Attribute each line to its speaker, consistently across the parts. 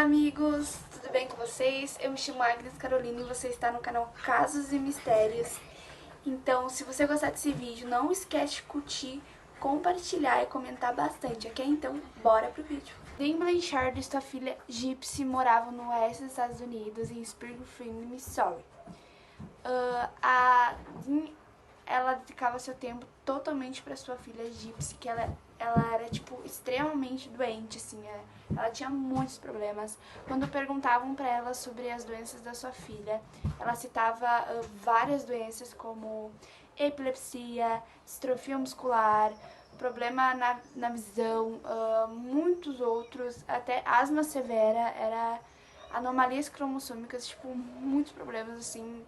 Speaker 1: Olá amigos, tudo bem com vocês? Eu me chamo Agnes Carolina e você está no canal Casos e Mistérios. Então, se você gostar desse vídeo, não esquece de curtir, compartilhar e comentar bastante, ok? Então, bora pro vídeo. Dean Blanchard e sua filha Gypsy moravam no oeste dos Estados Unidos, em Springfield, Missouri. A Dean, ela dedicava seu tempo totalmente para sua filha Gypsy, que ela era, tipo, extremamente doente, assim, ela tinha muitos problemas. Quando perguntavam para ela sobre as doenças da sua filha, ela citava várias doenças como epilepsia, distrofia muscular, problema na visão, muitos outros, até asma severa, era anomalias cromossômicas, tipo, muitos problemas, assim,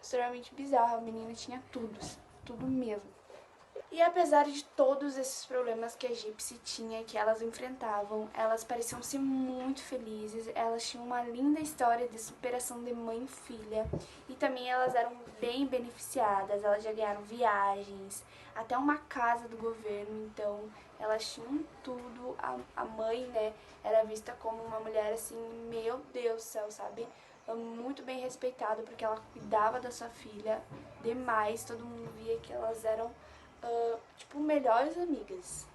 Speaker 1: extremamente bizarro. A menina tinha tudo mesmo. E apesar de todos esses problemas que a Gypsy tinha, que elas enfrentavam, elas pareciam ser muito felizes, elas tinham uma linda história de superação de mãe e filha, e também elas eram bem beneficiadas, elas já ganharam viagens, até uma casa do governo, então elas tinham tudo. A mãe, né, era vista como uma mulher assim, meu Deus do céu, sabe? Muito bem respeitada, porque ela cuidava da sua filha demais, todo mundo via que elas eram tipo, melhores amigas.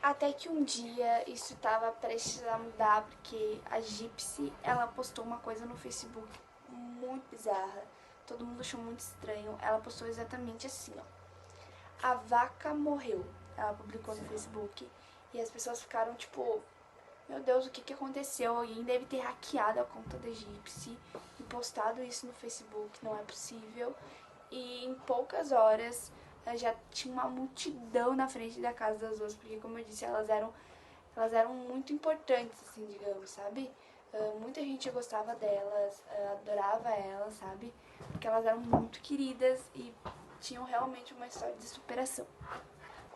Speaker 1: Até que um dia isso estava prestes a mudar, porque a Gypsy, ela postou uma coisa no Facebook muito bizarra. Todo mundo achou muito estranho. Ela postou exatamente assim, ó: a vaca morreu. Ela publicou no Facebook e as pessoas ficaram tipo, meu Deus, o que aconteceu? Alguém deve ter hackeado a conta da Gypsy e postado isso no Facebook, não é possível. E em poucas horas já tinha uma multidão na frente da casa das duas, porque, como eu disse, elas eram muito importantes, assim, digamos, sabe? Muita gente gostava delas, adorava elas, sabe? Porque elas eram muito queridas e tinham realmente uma história de superação.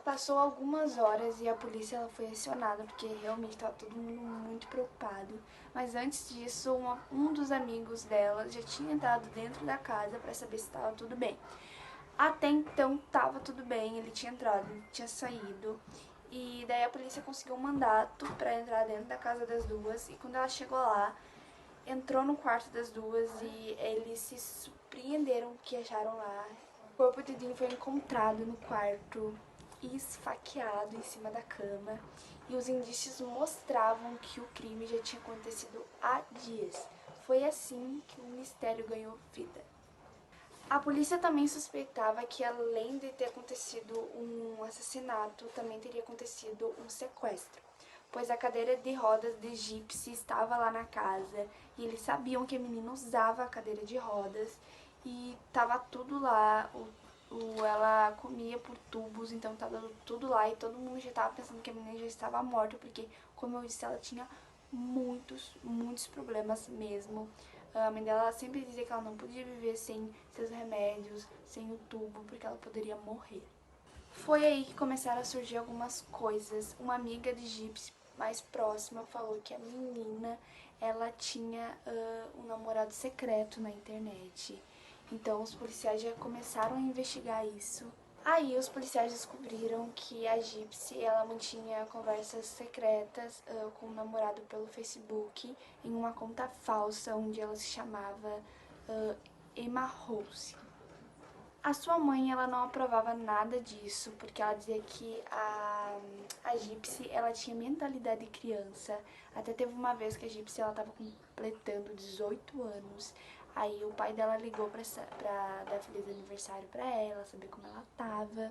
Speaker 1: Passou algumas horas e a polícia ela foi acionada, porque realmente estava todo mundo muito preocupado. Mas antes disso, um dos amigos dela já tinha entrado dentro da casa para saber se estava tudo bem. Até então estava tudo bem, ele tinha entrado, ele tinha saído. E daí a polícia conseguiu um mandato para entrar dentro da casa das duas. E quando ela chegou lá, entrou no quarto das duas e eles se surpreenderam com o que acharam lá. O corpo de Dean foi encontrado no quarto, esfaqueado em cima da cama, e os indícios mostravam que o crime já tinha acontecido há dias. Foi assim que o mistério ganhou vida. A polícia também suspeitava que, além de ter acontecido um assassinato, também teria acontecido um sequestro, pois a cadeira de rodas de Gypsy estava lá na casa e eles sabiam que a menina usava a cadeira de rodas e estava tudo lá. Ela comia por tubos, então estava tudo lá e todo mundo já estava pensando que a menina já estava morta, porque, como eu disse, ela tinha muitos problemas mesmo. A mãe dela sempre dizia que ela não podia viver sem seus remédios, sem o tubo, porque ela poderia morrer. Foi aí que começaram a surgir algumas coisas. Uma amiga de Gypsy mais próxima falou que a menina, ela tinha um namorado secreto na internet. Então os policiais já começaram a investigar isso. Aí os policiais descobriram que a Gypsy, ela mantinha conversas secretas com o namorado pelo Facebook em uma conta falsa onde ela se chamava Emma Rose. A sua mãe, ela não aprovava nada disso, porque ela dizia que a Gypsy, ela tinha mentalidade de criança. Até teve uma vez que a Gypsy, ela tava completando 18 anos. Aí o pai dela ligou pra dar feliz aniversário pra ela, saber como ela tava.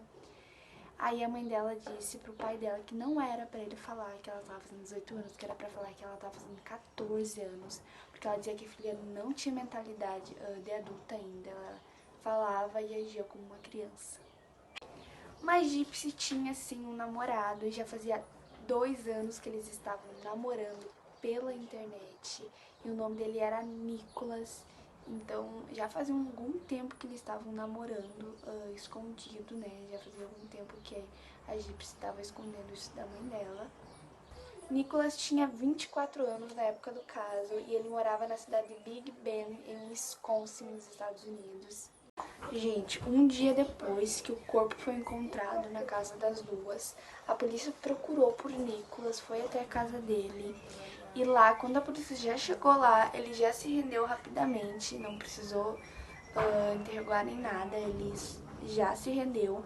Speaker 1: Aí a mãe dela disse pro pai dela que não era pra ele falar que ela tava fazendo 18 anos, que era pra falar que ela tava fazendo 14 anos. Porque ela dizia que a filha não tinha mentalidade de adulta ainda, ela falava e agia como uma criança. Mas Gypsy tinha sim um namorado e já fazia 2 anos que eles estavam namorando pela internet. E o nome dele era Nicholas. Então já fazia algum tempo que eles estavam namorando escondido, né? Já fazia algum tempo que a Gypsy estava escondendo isso da mãe dela. Nicholas tinha 24 anos na época do caso e ele morava na cidade de Big Bend, em Wisconsin, nos Estados Unidos. Gente, um dia depois que o corpo foi encontrado na casa das duas, a polícia procurou por Nicholas, foi até a casa dele E lá, quando a polícia já chegou lá, ele já se rendeu rapidamente, não precisou interrogar nem nada, ele já se rendeu.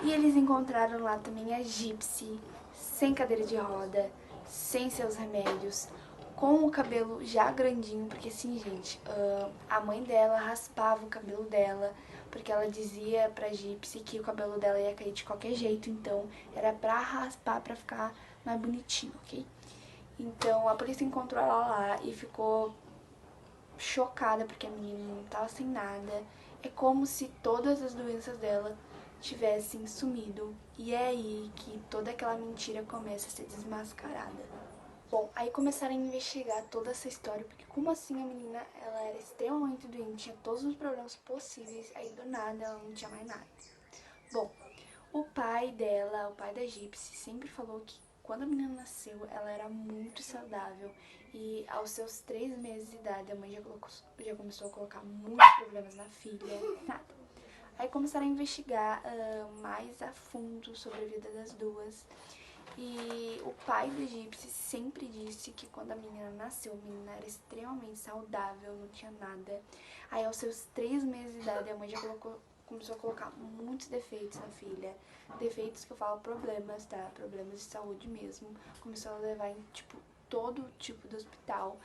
Speaker 1: E eles encontraram lá também a Gypsy, sem cadeira de roda, sem seus remédios, com o cabelo já grandinho, porque assim, gente, a mãe dela raspava o cabelo dela, porque ela dizia pra Gypsy que o cabelo dela ia cair de qualquer jeito, então era pra raspar pra ficar mais bonitinho, ok? Então a polícia encontrou ela lá e ficou chocada porque a menina não tava sem nada. É como se todas as doenças dela tivessem sumido. E é aí que toda aquela mentira começa a ser desmascarada. Bom, aí começaram a investigar toda essa história, porque como assim a menina, ela era extremamente doente, tinha todos os problemas possíveis, aí do nada ela não tinha mais nada. Bom, o pai dela, o pai da Gypsy, sempre falou que quando a menina nasceu, ela era muito saudável e aos seus 3 meses de idade a mãe já começou a colocar muitos problemas na filha, nada. Aí começaram a investigar mais a fundo sobre a vida das duas. E o pai da Gypsy sempre disse que quando a menina nasceu, a menina era extremamente saudável, não tinha nada. Aí aos seus 3 meses de idade a mãe já começou a colocar muitos defeitos na filha. Defeitos que eu falo problemas, tá? Problemas de saúde mesmo. Começou a levar em, tipo, todo tipo de hospital.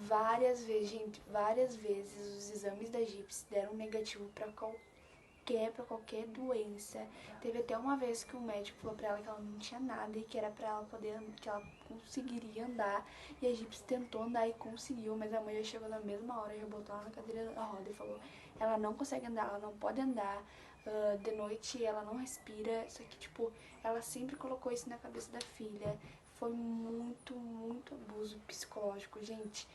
Speaker 1: Várias vezes, gente, várias vezes os exames da Gypsy deram negativo pra qualquer doença. Teve até uma vez que o médico falou pra ela que ela não tinha nada e que era pra ela poder, que ela conseguiria andar. E a Gypsy tentou andar e conseguiu, mas a mãe já chegou na mesma hora, já botou ela na cadeira da roda e falou: ela não consegue andar, ela não pode andar, de noite ela não respira. Só que, tipo, ela sempre colocou isso na cabeça da filha. Foi muito, muito abuso psicológico, gente.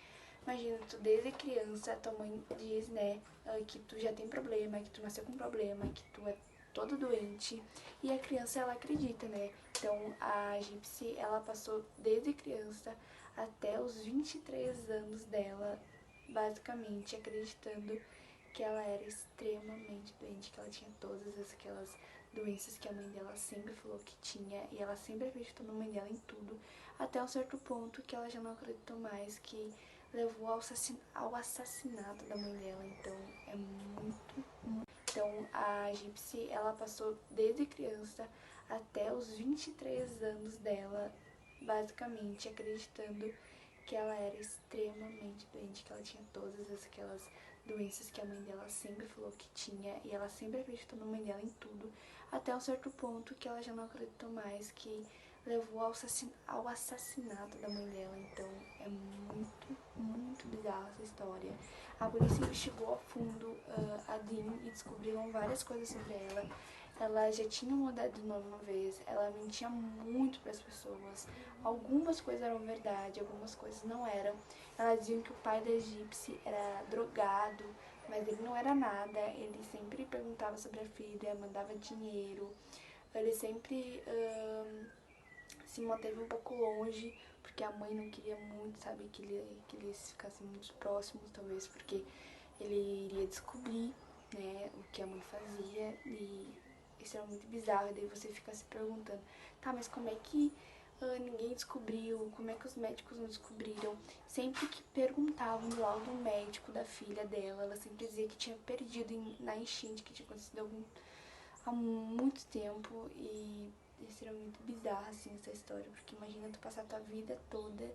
Speaker 1: Imagina, tu desde criança, tua mãe diz, né, que tu já tem problema, que tu nasceu com problema, que tu é toda doente. E a criança, ela acredita, né? Então, a Gypsy, ela passou desde criança até os 23 anos dela, basicamente, acreditando que ela era extremamente doente, que ela tinha todas aquelas doenças que a mãe dela sempre falou que tinha, e ela sempre acreditou na mãe dela em tudo, até um certo ponto que ela já não acreditou mais, que levou ao assassinato da mãe dela. Então é muito. Então a Gypsy, ela passou desde criança até os 23 anos dela, basicamente acreditando que ela era extremamente doente, que ela tinha todas aquelas doenças que a mãe dela sempre falou que tinha, e ela sempre acreditou na mãe dela em tudo, até um certo ponto que ela já não acreditou mais, que levou ao assassinato da mãe dela. Então é muito, muito bizarra essa história. A polícia investigou a fundo a Dean e descobriram várias coisas sobre ela. Ela já tinha mudado de nome uma vez, ela mentia muito para as pessoas. Algumas coisas eram verdade, algumas coisas não eram. Ela dizia que o pai da Gypsy era drogado, mas ele não era nada. Ele sempre perguntava sobre a filha, mandava dinheiro. Ele sempre se manteve um pouco longe, porque a mãe não queria muito, sabe, que eles ficassem muito próximos, talvez porque ele iria descobrir, né, o que a mãe fazia, e isso era muito bizarro. E daí você fica se perguntando, tá, mas como é que ninguém descobriu, como é que os médicos não descobriram? Sempre que perguntavam do laudo médico da filha dela, ela sempre dizia que tinha perdido na enchente, que tinha acontecido há muito tempo. E seria muito bizarro, assim, essa história, porque imagina tu passar tua vida toda,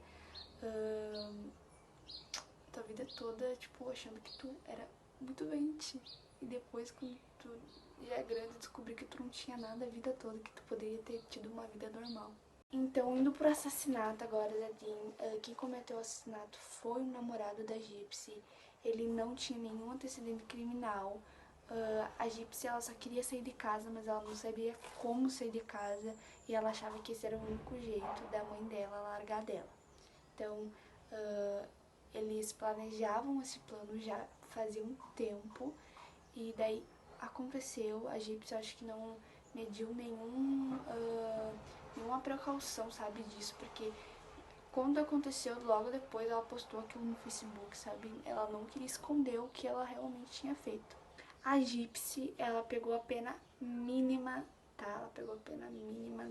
Speaker 1: tipo, achando que tu era muito doente, e depois, quando tu já é grande, descobrir que tu não tinha nada a vida toda, que tu poderia ter tido uma vida normal. Então, indo pro assassinato agora da Dean, quem cometeu o assassinato foi o namorado da Gypsy. Ele não tinha nenhum antecedente criminal. A Gypsy, ela só queria sair de casa, mas ela não sabia como sair de casa, e ela achava que esse era o único jeito da mãe dela largar dela. Então, eles planejavam esse plano já fazia um tempo, e daí aconteceu. A Gypsy, eu acho que não mediu nenhuma precaução, sabe, disso, porque quando aconteceu, logo depois ela postou aquilo no Facebook, sabe? Ela não queria esconder o que ela realmente tinha feito. A Gypsy, ela pegou a pena mínima, tá? Ela pegou a pena mínima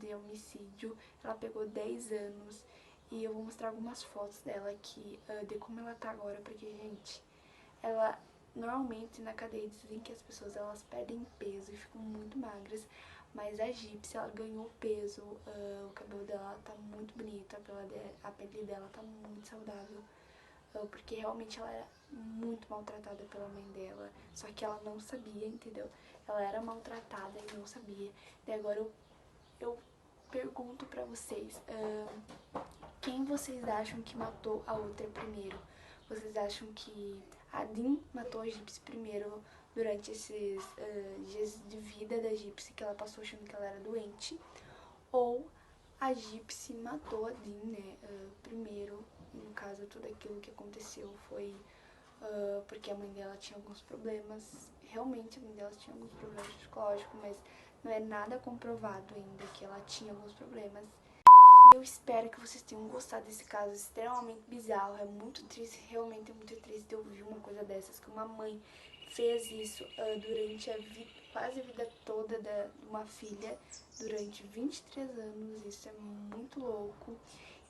Speaker 1: de homicídio. Ela pegou 10 anos. E eu vou mostrar algumas fotos dela aqui, de como ela tá agora, porque, gente, ela... Normalmente na cadeia dizem que as pessoas elas perdem peso e ficam muito magras, mas a Gypsy ela ganhou peso, o cabelo dela tá muito bonito, a pele dela tá muito saudável, porque realmente ela era muito maltratada pela mãe dela, só que ela não sabia, entendeu? Ela era maltratada e não sabia. E agora eu pergunto pra vocês, quem vocês acham que matou a outra primeiro? Vocês acham que a Dean matou a Gypsy primeiro durante esses dias de vida da Gypsy, que ela passou achando que ela era doente? Ou a Gypsy matou a Dean, né, primeiro? No caso, tudo aquilo que aconteceu foi porque a mãe dela tinha alguns problemas. Realmente a mãe dela tinha alguns problemas psicológicos, mas não é nada comprovado ainda que ela tinha alguns problemas. Eu espero que vocês tenham gostado desse caso extremamente bizarro. É muito triste, realmente é muito triste eu ouvir uma coisa dessas, que uma mãe fez isso durante quase a vida toda de uma filha, durante 23 anos. Isso é muito louco.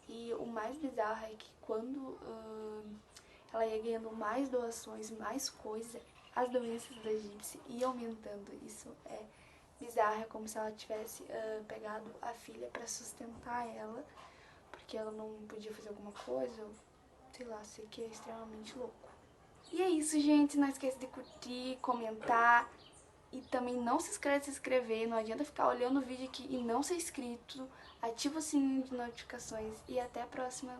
Speaker 1: E o mais bizarro é que quando ela ia ganhando mais doações, mais coisas, as doenças da Gypsy iam aumentando. Isso é bizarro, é como se ela tivesse pegado a filha pra sustentar ela, porque ela não podia fazer alguma coisa, sei lá, sei que é extremamente louco. E é isso, gente, não esqueça de curtir, comentar e também não se esqueça de se inscrever, não adianta ficar olhando o vídeo aqui e não ser inscrito, ativa o sininho de notificações e até a próxima.